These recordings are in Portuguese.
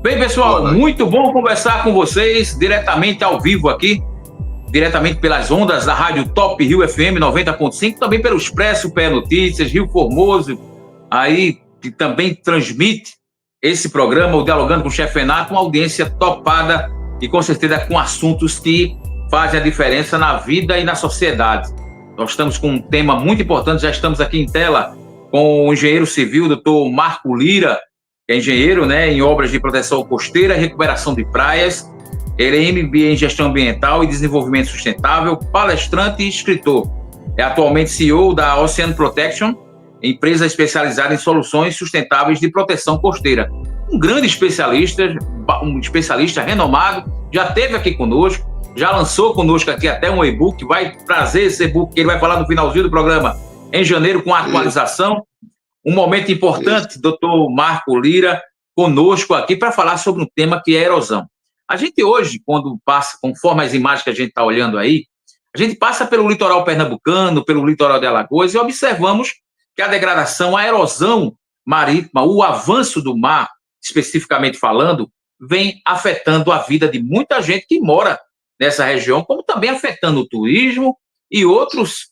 Bem, Boa pessoal, noite. muito bom conversar com vocês diretamente ao vivo aqui, diretamente pelas ondas da Rádio Top Rio FM 90.5, também pelo Expresso PE Notícias, Rio Formoso, aí que também transmite esse programa, o Dialogando com o Chefe Renato, uma audiência topada e com certeza com assuntos que fazem a diferença na vida e na sociedade. Nós estamos com um tema muito importante, já estamos aqui em tela com o engenheiro civil, doutor Marco Lira, que é engenheiro, né, em obras de proteção costeira e recuperação de praias. Ele é MBA em Gestão Ambiental e Desenvolvimento Sustentável, palestrante e escritor. É atualmente CEO da Ocean Protection, empresa especializada em soluções sustentáveis de proteção costeira. Um grande especialista, um especialista renomado, já esteve aqui conosco, já lançou conosco aqui até um e-book, vai trazer esse e-book que ele vai falar no finalzinho do programa, em janeiro, com a atualização. Um momento importante, doutor Marco Lira, conosco aqui para falar sobre um tema que é erosão. A gente hoje, quando passa, conforme as imagens que a gente está olhando aí, a gente passa pelo litoral pernambucano, pelo litoral de Alagoas e observamos que a degradação, a erosão marítima, o avanço do mar, especificamente falando, vem afetando a vida de muita gente que mora nessa região, como também afetando o turismo e outros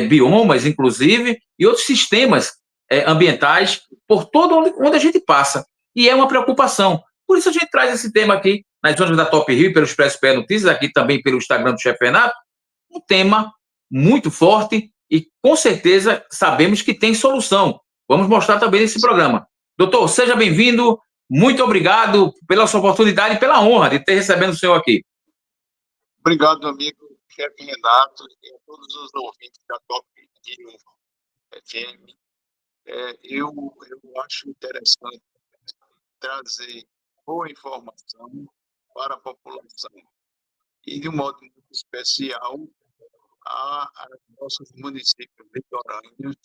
biomas, inclusive, e outros sistemas ambientais por todo onde a gente passa. E é uma preocupação. Por isso a gente traz esse tema aqui nas zonas da Top Rio, pelo Expresso PE Notícias, aqui também pelo Instagram do Chefe Renato, um tema muito forte e com certeza sabemos que tem solução. Vamos mostrar também nesse programa. Doutor, seja bem-vindo, muito obrigado pela sua oportunidade e pela honra de ter recebendo o senhor aqui. Obrigado, amigo Chefe Renato, e a todos os ouvintes da Top Rio FM. Eu acho interessante trazer boa informação para a população e, de um modo muito especial, a nossos municípios litorâneos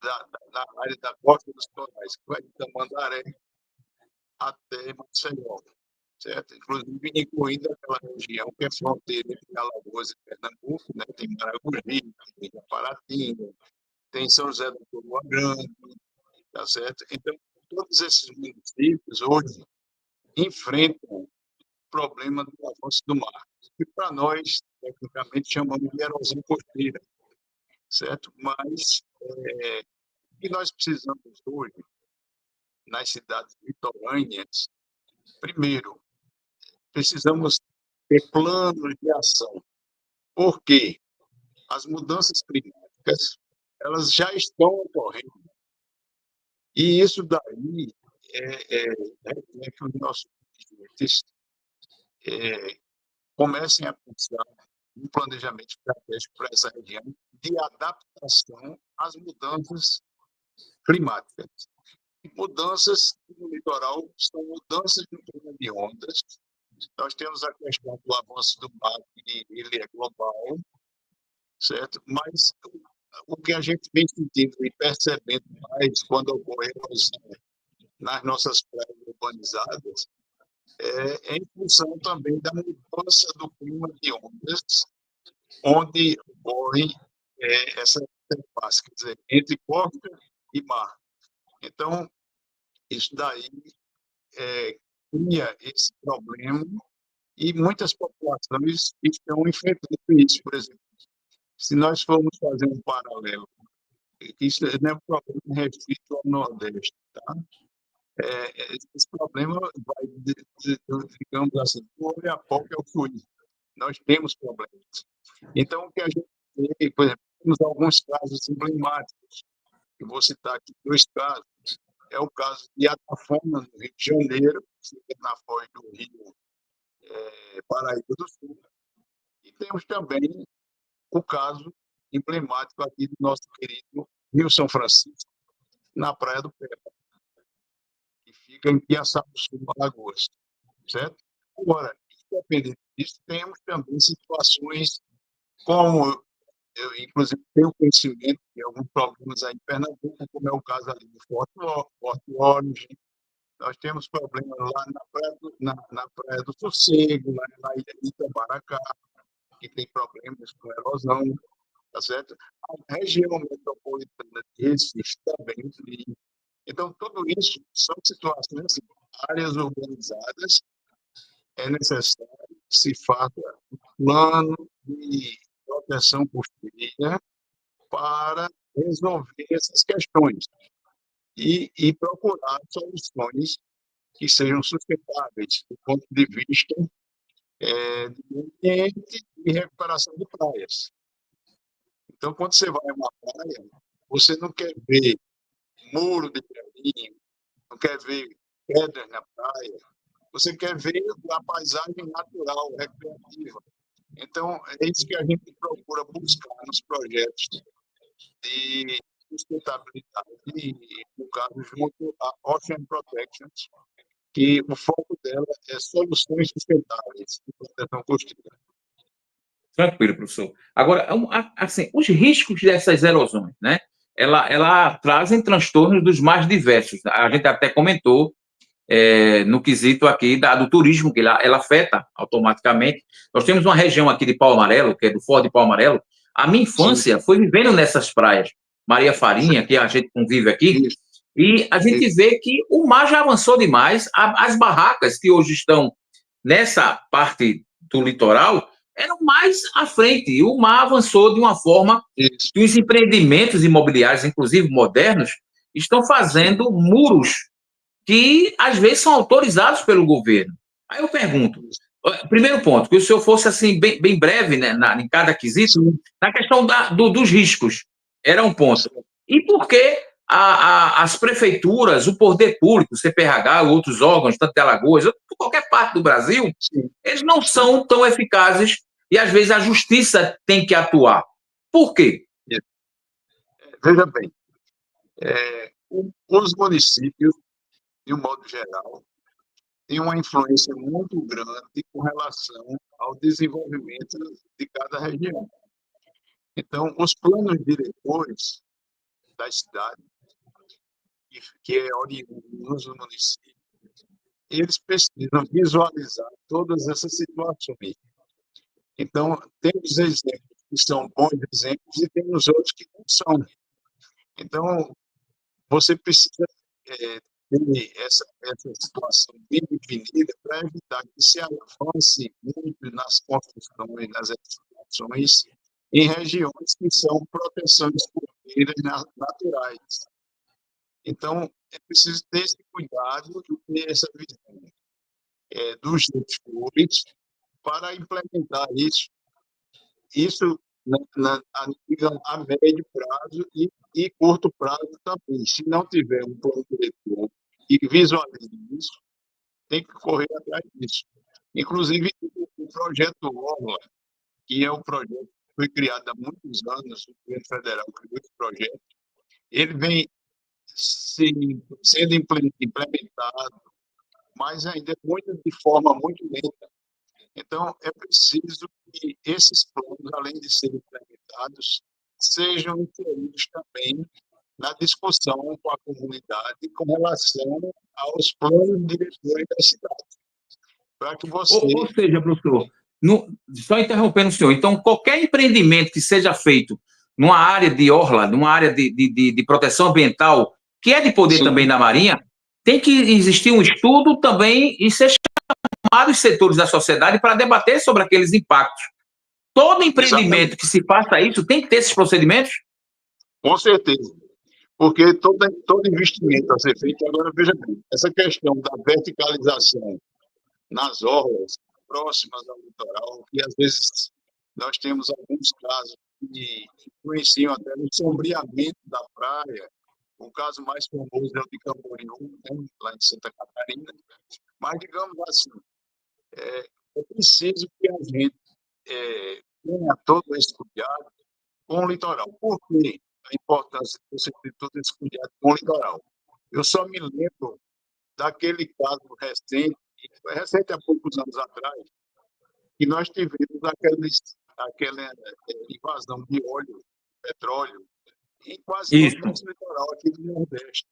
da área da Costa dos Corais, que vai de Tamandaré até Maceió, certo? Inclusive incluindo aquela região que é fronteira entre Alagoas e Pernambuco, né? Tem Maragogi, tem Japaratinga, tem São José do Coroa Grande, tá certo? Então, todos esses municípios hoje enfrentam o problema do avanço do mar, que para nós, tecnicamente, chamamos de erosão costeira, certo? Mas o que nós precisamos hoje, nas cidades litorâneas, primeiro, precisamos ter planos de ação, porque as mudanças climáticas elas já estão ocorrendo. E isso daí é que os nossos dirigentes comecem a pensar um planejamento estratégico para essa região de adaptação às mudanças climáticas. E mudanças no litoral são mudanças no clima de ondas. Nós temos a questão do avanço do mar, que ele é global, certo? Mas o que a gente vem sentindo e percebendo mais quando ocorre erosão nas nossas praias urbanizadas é em função também da mudança do clima de ondas, onde ocorre essa interface, quer dizer, entre costa e mar. Então, isso daí cria esse problema e muitas populações estão enfrentando isso. Por exemplo, se nós formos fazer um paralelo, isso não é um problema restrito ao Nordeste, tá? Esse problema vai, digamos assim, do Oiapoque ao Chuí. Nós temos problemas. Então, o que a gente tem, por exemplo, temos alguns casos emblemáticos. Eu vou citar aqui 2 casos. É o caso de Atafona, no Rio de Janeiro, que fica na foz do Rio Paraíba do Sul. E temos também o caso emblemático aqui do nosso querido Rio São Francisco, na Praia do Pé, que fica em Piaçaba do Sul, Alagoas, certo? Agora, independente disso, temos também situações como eu, inclusive, tenho conhecimento de alguns problemas aí em Pernambuco, como é o caso ali do Forte Orange. Nós temos problemas lá na Praia do Sossego, lá na ilha de Itamaracá, que tem problemas com erosão, tá certo? A região metropolitana de Recife também tem. Então, tudo isso são situações assim, áreas urbanizadas, é necessário que se faça um plano de proteção costeira para resolver essas questões e procurar soluções que sejam sustentáveis do ponto de vista do ambiente e recuperação de praias. Então, quando você vai a uma praia, você não quer ver muro de caminho, não quer ver pedras na praia, você quer ver a paisagem natural, recreativa. Então, é isso que a gente procura buscar nos projetos de sustentabilidade, e, no caso, junto à Ocean Protection, que o foco dela é soluções sustentáveis de proteção costeira. Tranquilo, professor. Agora, assim, os riscos dessas erosões, né? Ela trazem transtornos dos mais diversos. A gente até comentou no quesito aqui do turismo, que ela afeta automaticamente. Nós temos uma região aqui de Pau Amarelo, que é do Forte de Pau Amarelo. A minha infância foi vivendo nessas praias. Maria Farinha, que a gente convive aqui, Isso, e a gente isso, vê que o mar já avançou demais. As barracas que hoje estão nessa parte do litoral eram mais à frente. E o mar avançou de uma forma isso. que os empreendimentos imobiliários, inclusive modernos, estão fazendo muros que às vezes são autorizados pelo governo. Aí eu pergunto, primeiro ponto, que o senhor fosse assim bem breve, né, em cada quesito, Sim, na questão dos riscos, era um ponto. sim, E por que as prefeituras, o poder público, o CPRH, outros órgãos, tanto de Alagoas, qualquer parte do Brasil, sim, eles não sim. são tão eficazes e às vezes a justiça tem que atuar. Por quê? Veja bem, os municípios, de um modo geral, têm uma influência muito grande com relação ao desenvolvimento de cada região. Então, os planos diretores da cidade, que é oriundo nos municípios, eles precisam visualizar todas essas situações. Então, temos exemplos que são bons exemplos e temos outros que não são. Então, você precisa ter essa situação bem definida para evitar que se avance muito nas construções, nas edificações, em regiões que são proteções costeiras naturais. Então, é preciso ter esse cuidado e ter essa visão dos gestores para implementar isso a médio prazo e curto prazo também. Se não tiver um plano diretor que visualize isso, tem que correr atrás disso. Inclusive, o projeto Orla, que é um projeto que foi criado há muitos anos, o governo federal criou esse projeto, ele vem sendo implementado, mas ainda de forma muito lenta. Então, é preciso que esses planos, além de serem implementados, sejam inseridos também na discussão com a comunidade com relação aos planos diretores da cidade. Para que você. Ou seja, professor, só interrompendo o senhor, então qualquer empreendimento que seja feito numa área de orla, numa área de proteção ambiental, que é de poder Sim, também da Marinha, tem que existir um estudo também e ser chamado os setores da sociedade para debater sobre aqueles impactos. Todo empreendimento exatamente. que se faça isso tem que ter esses procedimentos? Com certeza. Porque todo investimento a ser feito, agora veja bem, essa questão da verticalização nas orlas próximas ao litoral, que às vezes nós temos alguns casos que influenciam até no sombreamento da praia. O caso mais famoso é o de Camboriú, né, lá em Santa Catarina. Mas, digamos assim, é preciso que a gente tenha todo esse cuidado com o litoral. Por que a importância de você ter todo esse cuidado com o litoral? Eu só me lembro daquele caso recente há poucos anos atrás, que nós tivemos aquela invasão de óleo, petróleo, em quase todo o Isso. nosso litoral aqui do Nordeste.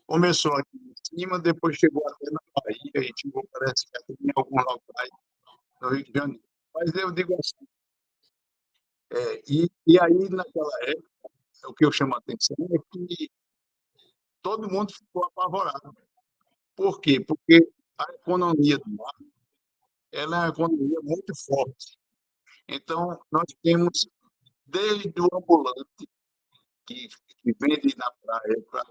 Começou aqui em cima, depois chegou até na Bahia e chegou, parece que até em alguns locais no Rio de Janeiro. Mas eu digo assim, e aí naquela época, o que eu chamo a atenção é que todo mundo ficou apavorado. Por quê? Porque a economia do mar, ela é uma economia muito forte. Então, nós temos desde o ambulante, que, que vende na praia para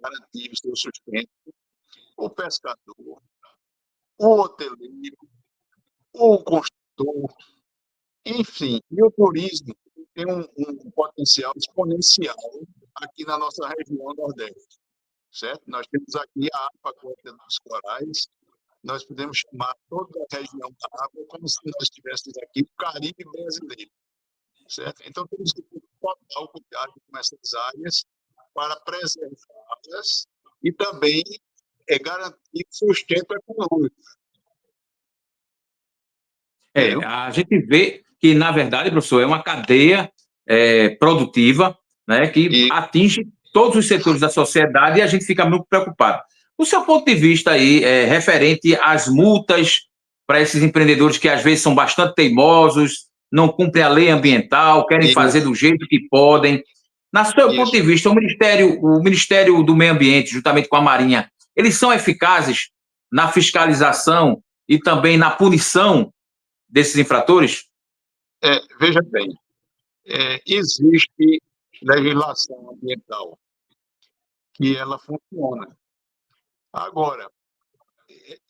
garantir o seu sustento, o pescador, o hoteleiro, o construtor, enfim, e o turismo tem um potencial exponencial aqui na nossa região Nordeste, certo? Nós temos aqui a Aquacultura dos Corais, nós podemos chamar toda a região da água como se nós estivéssemos aqui no Caribe brasileiro, certo? Então, temos que ter total cuidado com essas áreas para preservá-las e também garantir sustento econômico. A gente vê que, na verdade, professor, é uma cadeia produtiva, né, que atinge todos os setores da sociedade e a gente fica muito preocupado. O seu ponto de vista aí, referente às multas para esses empreendedores que às vezes são bastante teimosos, não cumprem a lei ambiental, querem fazer do jeito que podem. Na seu ponto de vista, o Ministério do Meio Ambiente, juntamente com a Marinha, eles são eficazes na fiscalização e também na punição desses infratores? Veja bem, existe legislação ambiental que ela funciona. Agora,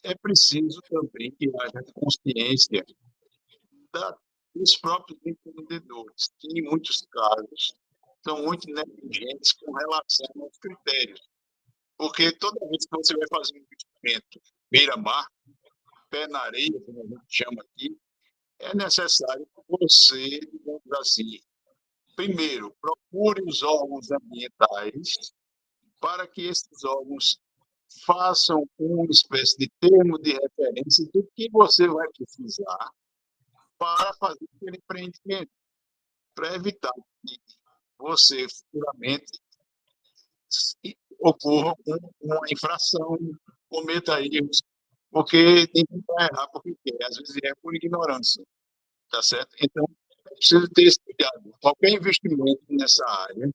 é preciso também que haja consciência dos próprios empreendedores, que em muitos casos são muito negligentes com relação aos critérios. Porque toda vez que você vai fazer um investimento beira-mar, pé na areia, como a gente chama aqui, é necessário que você, digamos assim, primeiro, procure os órgãos ambientais para que esses órgãos façam uma espécie de termo de referência do que você vai precisar para fazer aquele empreendimento, para evitar que você futuramente ocorra uma infração, cometa erros, porque ninguém vai errar porque quer, às vezes é por ignorância, tá certo? Então, é preciso ter esse cuidado. Qualquer investimento nessa área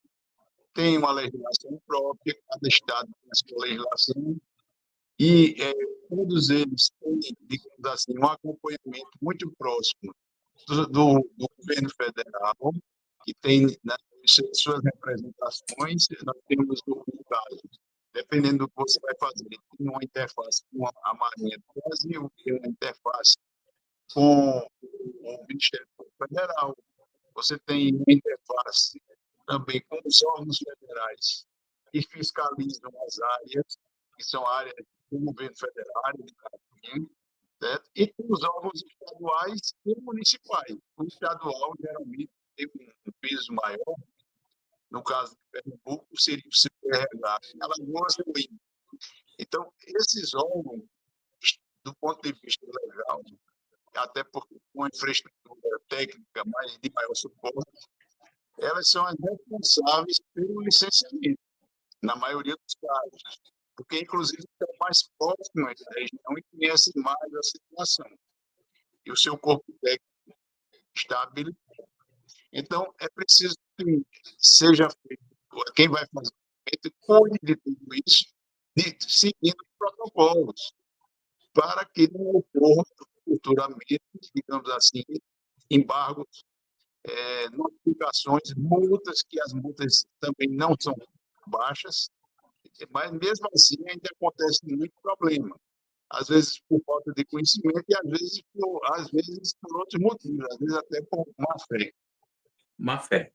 tem uma legislação própria, cada estado tem a sua legislação, e todos eles têm, digamos assim, um acompanhamento muito próximo do governo federal, que tem nas suas representações. Nós temos, no caso, dependendo do que você vai fazer, tem uma interface com a Marinha do Brasil, tem uma interface com o Ministério Federal, você tem uma interface também com os órgãos federais que fiscalizam as áreas, que são áreas do governo federal, área de Caratinga, certo? E com os órgãos estaduais e municipais. O estadual, geralmente, tem um peso maior. No caso de Pernambuco, seria o CPRH, Alagoas e o INPE. Então, esses órgãos, do ponto de vista legal, até porque com uma infraestrutura técnica de maior suporte, elas são as responsáveis pelo licenciamento, na maioria dos casos, porque, inclusive, estão mais próximas da região e conhecem mais a situação. E o seu corpo técnico está habilitado. Então, é preciso que seja feito, quem vai fazer o cuide de tudo isso, seguindo os protocolos, para que não ocorra futuramente, digamos assim, embargos, notificações, multas, que as multas também não são baixas, mas mesmo assim ainda acontece muito problema. Às vezes por falta de conhecimento e às vezes por outros motivos, às vezes até por má fé. Má fé.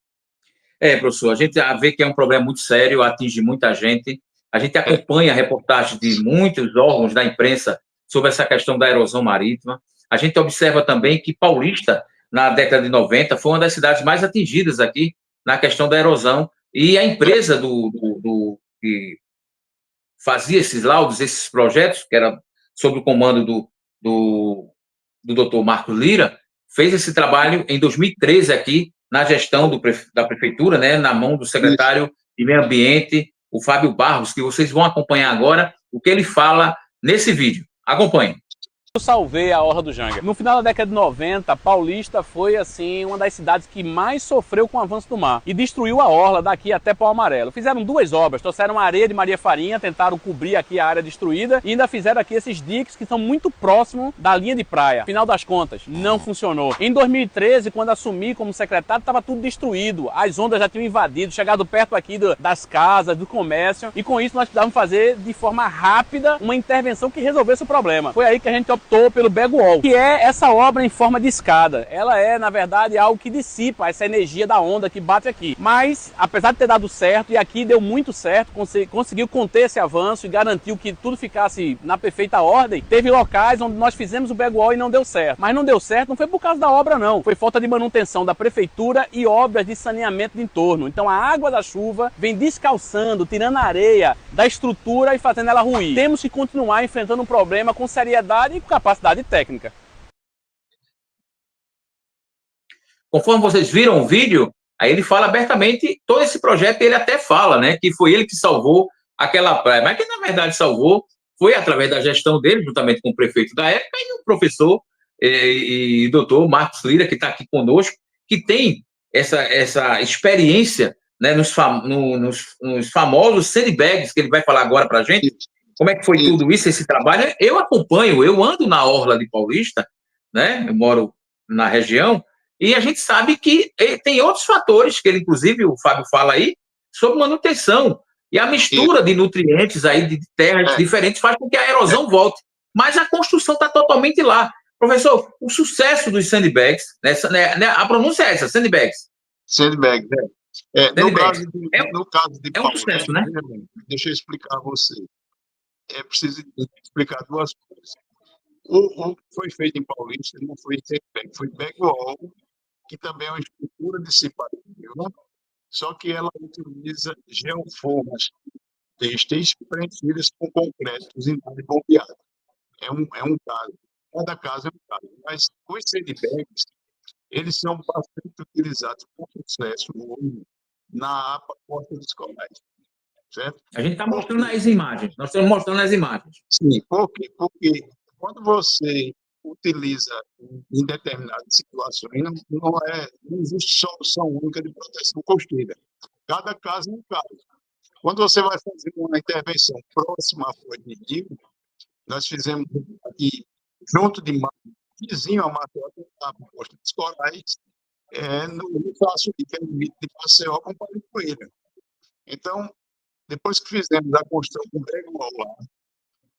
Professor, a gente vê que é um problema muito sério, atinge muita gente. A gente acompanha reportagens de muitos órgãos da imprensa sobre essa questão da erosão marítima. A gente observa também que Paulista, na década de 90, foi uma das cidades mais atingidas aqui na questão da erosão. E a empresa que fazia esses laudos, esses projetos, que era sob o comando do doutor Marcos Lira, fez esse trabalho em 2013 aqui, na gestão da prefeitura, né, na mão do secretário de Meio Ambiente, o Fábio Barros, que vocês vão acompanhar agora o que ele fala nesse vídeo. Acompanhem. Eu salvei a Orla do Janga. No final da década de 90, Paulista foi, assim, uma das cidades que mais sofreu com o avanço do mar e destruiu a orla daqui até Pau Amarelo. Fizeram 2 obras, trouxeram a areia de Maria Farinha, tentaram cobrir aqui a área destruída e ainda fizeram aqui esses diques que são muito próximos da linha de praia. Final das contas, não funcionou. Em 2013, quando assumi como secretário, estava tudo destruído. As ondas já tinham invadido, chegado perto aqui das casas, do comércio, e com isso nós precisávamos fazer de forma rápida uma intervenção que resolvesse o problema. Foi aí que a gente optou pelo bag wall, que é essa obra em forma de escada. Ela é, na verdade, algo que dissipa essa energia da onda que bate aqui. Mas, apesar de ter dado certo, e aqui deu muito certo, conseguiu conter esse avanço e garantiu que tudo ficasse na perfeita ordem, teve locais onde nós fizemos o bag wall e não deu certo. Mas não deu certo não foi por causa da obra, não. Foi falta de manutenção da prefeitura e obras de saneamento de entorno. Então a água da chuva vem descalçando, tirando a areia da estrutura e fazendo ela ruir. Temos que continuar enfrentando um problema com seriedade e com capacidade técnica. Conforme vocês viram o vídeo, aí ele fala abertamente, todo esse projeto ele até fala, né, que foi ele que salvou aquela praia, mas que na verdade salvou foi através da gestão dele, juntamente com o prefeito da época e o professor e doutor Marcos Lira, que está aqui conosco, que tem essa experiência, né, nos famosos sandbags, que ele vai falar agora para a gente. Como é que foi tudo isso, esse trabalho? Eu acompanho, eu ando na Orla de Paulista, né, eu moro na região, e a gente sabe que tem outros fatores, que ele, inclusive, o Fábio fala aí, sobre manutenção. E a mistura de nutrientes aí, de terras diferentes, faz com que a erosão volte. Mas a construção está totalmente lá. Professor, o sucesso dos sandbags, né, a pronúncia é essa, sandbags. Sandbags, no caso de é um sucesso, né? Deixa eu explicar a você. É preciso explicar 2 coisas. O que foi feito em Paulista não foi sandbag, foi bag wall, que também é uma estrutura dissipativa, só que ela utiliza geoformas têxteis preenchidas com concretos em área bombeada. É um caso. Cada caso é um caso. Mas os sandbags, eles são bastante utilizados com sucesso hoje na APA Costa dos Corais. Certo? A gente está mostrando as imagens. Nós estamos mostrando as imagens. Sim, porque quando você utiliza em determinadas situações, não existe solução única de proteção costeira. Cada caso é um caso. Quando você vai fazer uma intervenção próxima à foz de rio, nós fizemos aqui, junto de vizinho a Maceió, a Costa dos Corais, no Fácil, que é o limite de Maceió com Paricoeira. Então, depois que fizemos a construção do bag wall lá,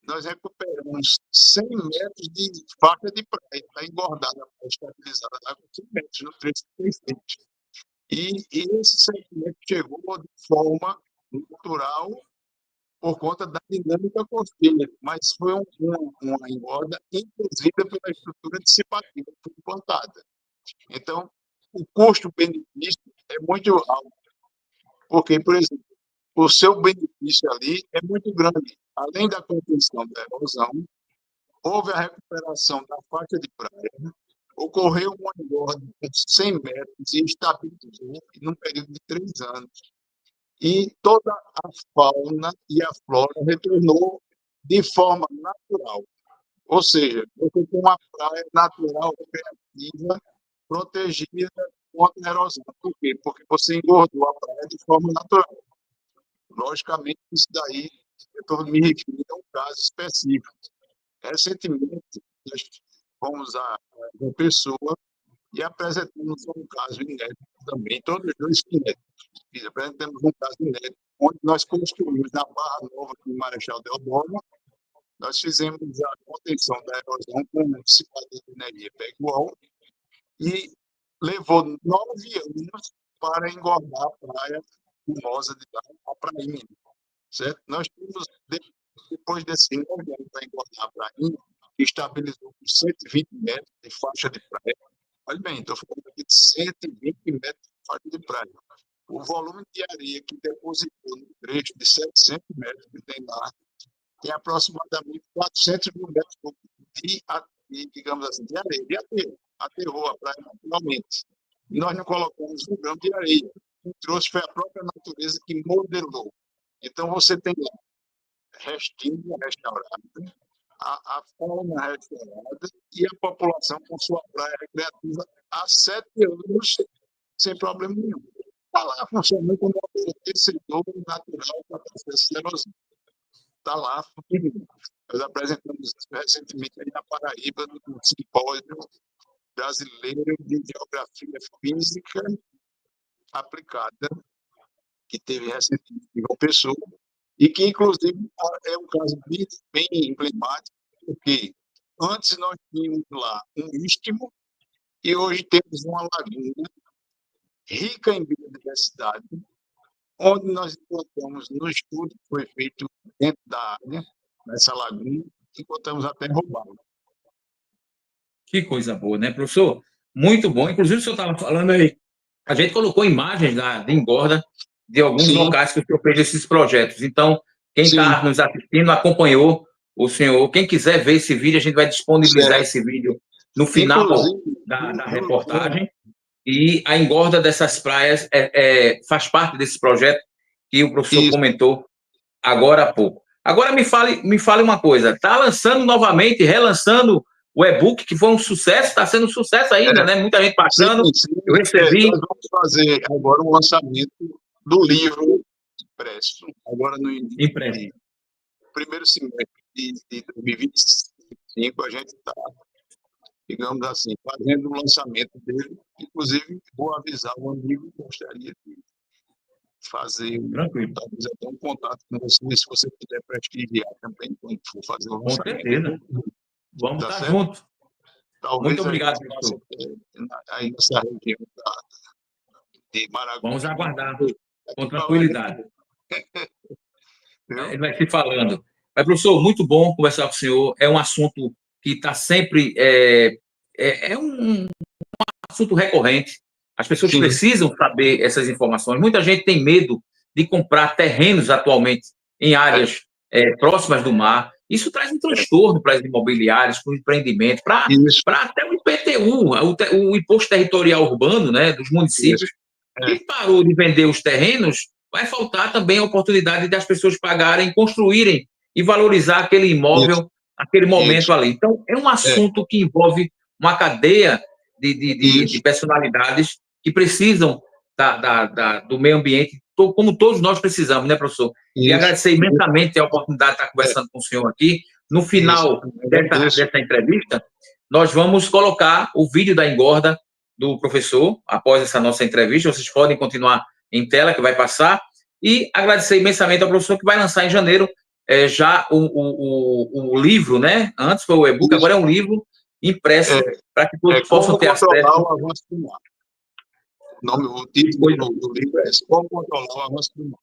nós recuperamos 100 metros de faixa de praia, está engordada, estabilizada com 100 metros no trecho que foi feito. E esse 100 metros chegou de forma natural por conta da dinâmica costeira, mas foi uma engorda induzida pela estrutura dissipativa que foi implantada. Então, o custo-benefício é muito alto, porque, por exemplo, o seu benefício ali é muito grande. Além da contenção da erosão, houve a recuperação da faixa de praia, ocorreu uma engorda de 100 metros e estabilizou num período de 3 anos. E toda a fauna e a flora retornou de forma natural. Ou seja, você tem uma praia natural, recreativa, protegida contra a erosão. Por quê? Porque você engordou a praia de forma natural. Logicamente, isso daí, eu estou me referindo a um caso específico. Recentemente, nós fomos a uma pessoa e apresentamos um caso inédito também, todos os 2 inéditos. Apresentamos um caso inédito, onde nós construímos na Barra Nova, de Marechal Deodoro, nós fizemos a contenção da erosão com um dissipador de energia bag wall e levou 9 anos para engordar a praia famosa de lá, a prainha, certo? Nós temos, depois desse 9 anos para engordar a prainha, que estabilizou com 120 metros de faixa de praia. Olha bem, estou falando aqui de 120 metros de faixa de praia. O volume de areia que depositou no trecho de 700 metros que tem lá tem aproximadamente 400 mil metros digamos assim, de areia, de aterro. Aterrou a praia naturalmente. E nós não colocamos um grão de areia. Quem trouxe foi a própria natureza que modelou. Então, você tem lá restinho restaurado, a fauna restaurada e a população com sua praia recreativa há 7 anos sem problema nenhum. Está lá funcionando como um tecedor natural para a erosão. Está lá. Nós apresentamos recentemente aí na Paraíba, no Simpósio Brasileiro de Geografia Física Aplicada, que teve recentemente em João Pessoa, e que, inclusive, é um caso bem emblemático, porque antes nós tínhamos lá um istmo e hoje temos uma laguna rica em biodiversidade, onde nós encontramos no estudo que foi feito dentro da área, nessa laguna, encontramos até roubado. Que coisa boa, né, professor? Muito bom. Inclusive, o senhor estava falando aí, a gente colocou imagens de engorda de alguns locais que o senhor fez esses projetos. Então, quem está nos assistindo acompanhou o senhor. Quem quiser ver esse vídeo, a gente vai disponibilizar esse vídeo no final da reportagem. E a engorda dessas praias faz parte desse projeto que o professor comentou agora há pouco. Agora me fale uma coisa, está lançando novamente, relançando o e-book, que foi um sucesso, está sendo um sucesso ainda, né? Muita gente baixando. Eu recebi. Nós vamos fazer agora um lançamento do livro impresso, agora no primeiro semestre de 2025, a gente está, digamos assim, fazendo o lançamento dele. Inclusive, vou avisar o amigo que gostaria de fazer talvez até um contato com você, se você puder prestigiar também, quando for fazer o lançamento. Com certeza. Vamos estar juntos. Talvez muito obrigado, professor. Aí nessa região de Maragogi. Vamos aguardar, com tranquilidade. Ele vai se falando. Mas, professor, muito bom conversar com o senhor. É um assunto que está sempre... É um assunto recorrente. As pessoas precisam saber essas informações. Muita gente tem medo de comprar terrenos atualmente em áreas próximas do mar. Isso traz um transtorno para as imobiliárias, para o empreendimento, para até o IPTU, o Imposto Territorial Urbano, né, dos municípios, que parou de vender os terrenos. Vai faltar também a oportunidade das pessoas pagarem, construírem e valorizar aquele imóvel, aquele momento ali. Então, é um assunto que envolve uma cadeia de personalidades que precisam do meio ambiente, como todos nós precisamos, né, professor? E agradecer imensamente a oportunidade de estar conversando com o senhor aqui. No final dessa entrevista, nós vamos colocar o vídeo da engorda do professor, após essa nossa entrevista. Vocês podem continuar em tela, que vai passar. E agradecer imensamente ao professor, que vai lançar em janeiro já o livro, né? Antes foi o e-book, agora é um livro impresso para que todos possam ter acesso. Como controlar o avanço do mar. O título do livro é Como controlar o avanço do mar.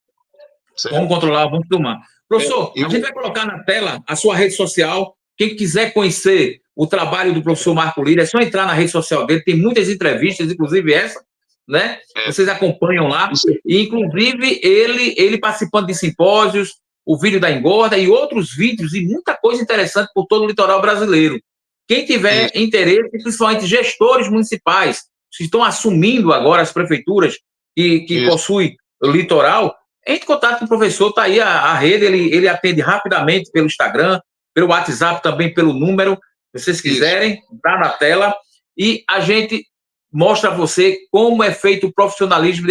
Como controlar o avanço do mar. Professor, a gente vai colocar na tela a sua rede social. Quem quiser conhecer o trabalho do professor Marco Lira, é só entrar na rede social dele, tem muitas entrevistas, inclusive essa, né? Vocês acompanham lá. E, inclusive, ele participando de simpósios, o vídeo da engorda e outros vídeos e muita coisa interessante por todo o litoral brasileiro. Quem tiver interesse, principalmente gestores municipais, que estão assumindo agora as prefeituras que possuem o litoral, entre em contato com o professor, está aí a rede, ele atende rapidamente pelo Instagram, pelo WhatsApp, também pelo número, se vocês quiserem, está na tela, e a gente mostra a você como é feito o profissionalismo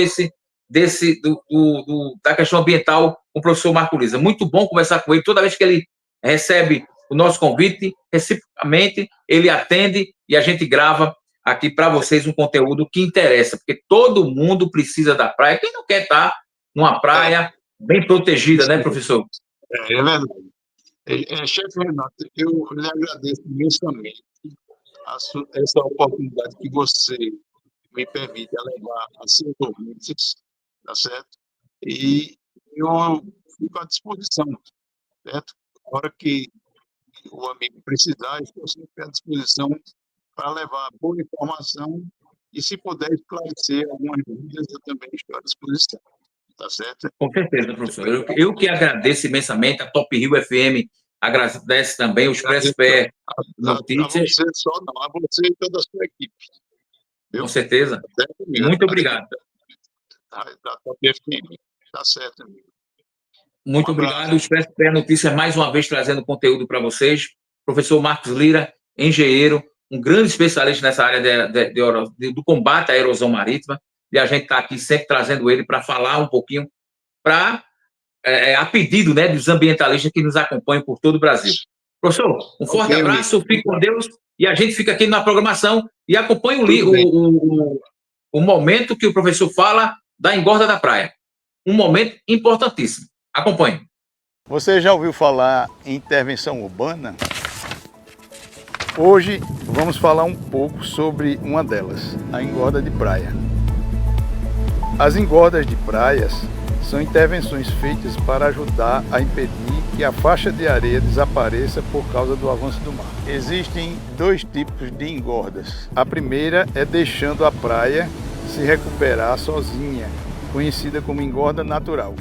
da questão ambiental com o professor Marco Lira. Muito bom conversar com ele, toda vez que ele recebe o nosso convite, reciprocamente, ele atende e a gente grava aqui para vocês um conteúdo que interessa, porque todo mundo precisa da praia. Quem não quer estar numa praia bem protegida, né, professor? É verdade. Chefe Renato, eu lhe agradeço imensamente essa oportunidade que você me permite levar a seus ouvintes, tá certo? E eu fico à disposição, certo? Na hora que o amigo precisar, estou sempre à disposição para levar boa informação e, se puder esclarecer algumas dúvidas, eu também estou à disposição. Tá certo? Com certeza, professor. Eu que agradeço imensamente, a Top Rio FM agradece também, o Expresso PE Notícias. A você só não, a você e toda a sua equipe. Viu? Com certeza. Muito obrigado. Da Top FM. Tá certo, amigo. Muito obrigado. O Expresso PE Notícias, mais uma vez, trazendo conteúdo para vocês. professor Marcos Lira, engenheiro, um grande especialista nessa área do combate à erosão marítima, e a gente está aqui sempre trazendo ele para falar um pouquinho, a pedido, né, dos ambientalistas que nos acompanham por todo o Brasil. Professor, um forte abraço, fique com Deus, e a gente fica aqui na programação e acompanha o momento que o professor fala da engorda da praia. Um momento importantíssimo. Acompanhe. Você já ouviu falar em intervenção urbana? Hoje vamos falar um pouco sobre uma delas, a engorda de praia. As engordas de praias são intervenções feitas para ajudar a impedir que a faixa de areia desapareça por causa do avanço do mar. Existem dois tipos de engordas. A primeira é deixando a praia se recuperar sozinha, conhecida como engorda natural.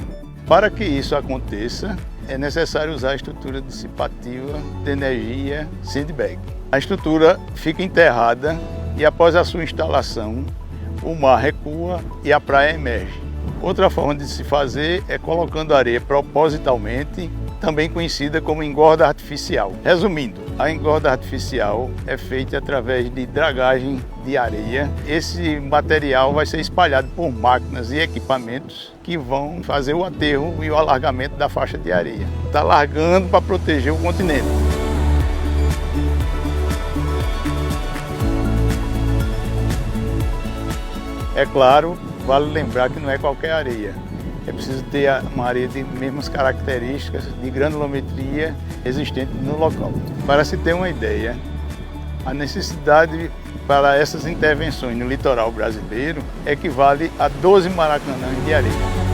Para que isso aconteça, é necessário usar a estrutura dissipativa de energia sandbag. A estrutura fica enterrada e após a sua instalação, o mar recua e a praia emerge. Outra forma de se fazer é colocando areia propositalmente, também conhecida como engorda artificial. Resumindo, a engorda artificial é feita através de dragagem de areia. Esse material vai ser espalhado por máquinas e equipamentos que vão fazer o aterro e o alargamento da faixa de areia. Está largando para proteger o continente. É claro, vale lembrar que não é qualquer areia. É preciso ter uma areia de mesmas características de granulometria existente no local. Para se ter uma ideia, a necessidade para essas intervenções no litoral brasileiro equivale a 12 maracanãs de areia.